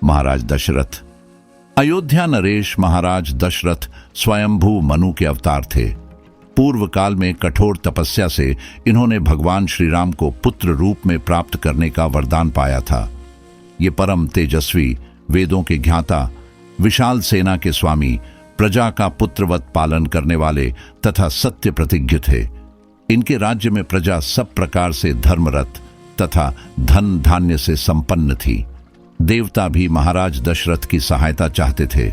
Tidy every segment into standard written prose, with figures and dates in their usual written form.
महाराज दशरथ। अयोध्या नरेश महाराज दशरथ स्वयंभू मनु के अवतार थे। पूर्व काल में कठोर तपस्या से इन्होंने भगवान श्री राम को पुत्र रूप में प्राप्त करने का वरदान पाया था। ये परम तेजस्वी, वेदों के ज्ञाता, विशाल सेना के स्वामी, प्रजा का पुत्रवत पालन करने वाले तथा सत्य प्रतिज्ञ थे। इनके राज्य में प्रजा सब प्रकार से धर्मरत तथा धन धान्य से संपन्न थी। देवता भी महाराज दशरथ की सहायता चाहते थे।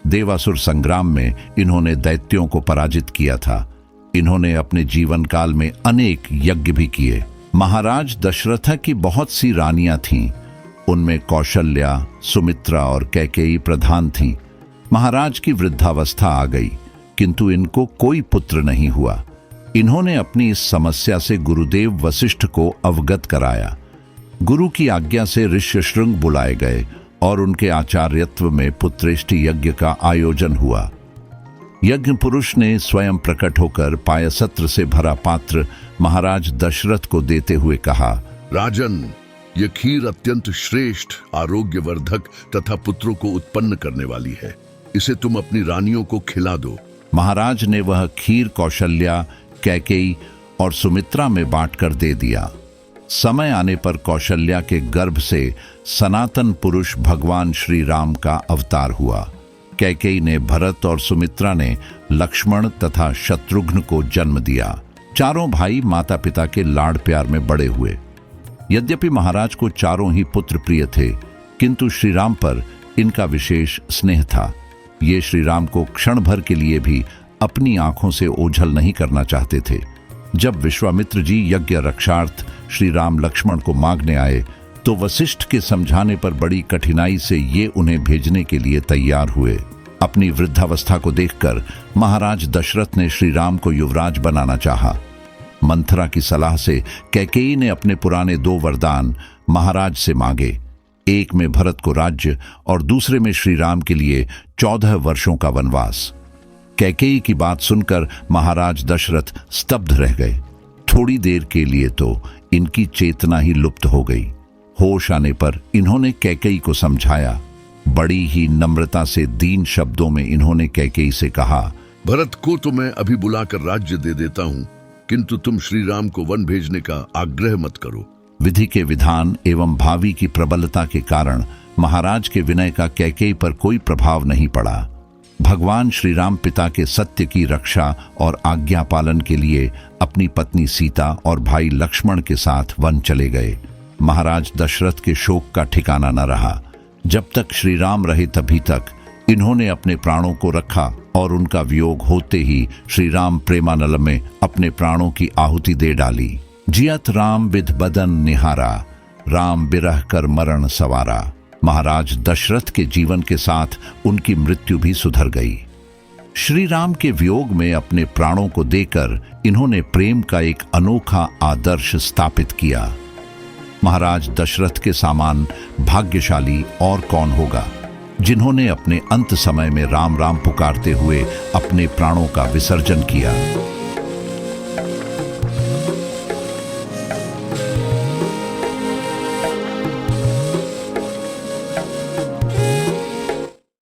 देवासुर संग्राम में इन्होंने दैत्यों को पराजित किया था। इन्होंने अपने जीवन काल में अनेक यज्ञ भी किए। महाराज दशरथ की बहुत सी रानियां थीं। उनमें कौशल्या, सुमित्रा और कैकेयी प्रधान थीं। महाराज की वृद्धावस्था आ गई, किंतु इनको कोई पुत्र नहीं हुआ। इन्होंने अपनी इस समस्या से गुरुदेव वशिष्ठ को अवगत कराया। गुरु की आज्ञा से ऋष्यशृंग बुलाए गए और उनके आचार्यत्व में पुत्रेष्टि यज्ञ का आयोजन हुआ। यज्ञ पुरुष ने स्वयं प्रकट होकर पायसत्र से भरा पात्र महाराज दशरथ को देते हुए कहा, राजन, ये खीर अत्यंत श्रेष्ठ, आरोग्यवर्धक तथा पुत्रों को उत्पन्न करने वाली है। इसे तुम अपनी रानियों को खिला दो। महाराज ने वह खीर कौशल्या, कैकेयी और सुमित्रा में बांटकर दे दिया। समय आने पर कौशल्या के गर्भ से सनातन पुरुष भगवान श्री राम का अवतार हुआ। कैकेयी ने भरत और सुमित्रा ने लक्ष्मण तथा शत्रुघ्न को जन्म दिया। चारों भाई माता पिता के लाड़ प्यार में बड़े हुए। यद्यपि महाराज को चारों ही पुत्र प्रिय थे, किंतु श्री राम पर इनका विशेष स्नेह था। ये श्री राम को क्षण भर के लिए भी अपनी आंखों से ओझल नहीं करना चाहते थे। जब विश्वामित्र जी यज्ञ रक्षार्थ श्री राम लक्ष्मण को मांगने आए, तो वशिष्ठ के समझाने पर बड़ी कठिनाई से ये उन्हें भेजने के लिए तैयार हुए। अपनी वृद्धावस्था को देखकर महाराज दशरथ ने श्री राम को युवराज बनाना चाहा। मंथरा की सलाह से कैकेयी ने अपने पुराने 2 वरदान महाराज से मांगे। एक में भरत को राज्य और दूसरे में श्री राम के लिए 14 वर्षों का वनवास। कैकेयी की बात सुनकर महाराज दशरथ स्तब्ध रह गए। थोड़ी देर के लिए तो इनकी चेतना ही लुप्त हो गई। होश आने पर इन्होंने कैकेयी को समझाया। बड़ी ही नम्रता से दीन शब्दों में इन्होंने कैकेयी से कहा, भरत को तो मैं अभी बुलाकर राज्य दे देता हूँ, किंतु तुम श्री राम को वन भेजने का आग्रह मत करो। विधि के विधान एवं भावी की प्रबलता के कारण महाराज के विनय का कैकेयी पर कोई प्रभाव नहीं पड़ा। भगवान श्री राम पिता के सत्य की रक्षा और आज्ञा पालन के लिए अपनी पत्नी सीता और भाई लक्ष्मण के साथ वन चले गए। महाराज दशरथ के शोक का ठिकाना न रहा। जब तक श्री राम रहे तभी तक इन्होंने अपने प्राणों को रखा और उनका वियोग होते ही श्री राम प्रेमानल में अपने प्राणों की आहुति दे डाली। जियत राम विध बदन निहारा, राम बिरह कर मरण सवारा। महाराज दशरथ के जीवन के साथ उनकी मृत्यु भी सुधर गई। श्री राम के वियोग में अपने प्राणों को देकर इन्होंने प्रेम का एक अनोखा आदर्श स्थापित किया। महाराज दशरथ के समान भाग्यशाली और कौन होगा, जिन्होंने अपने अंत समय में राम राम पुकारते हुए अपने प्राणों का विसर्जन किया।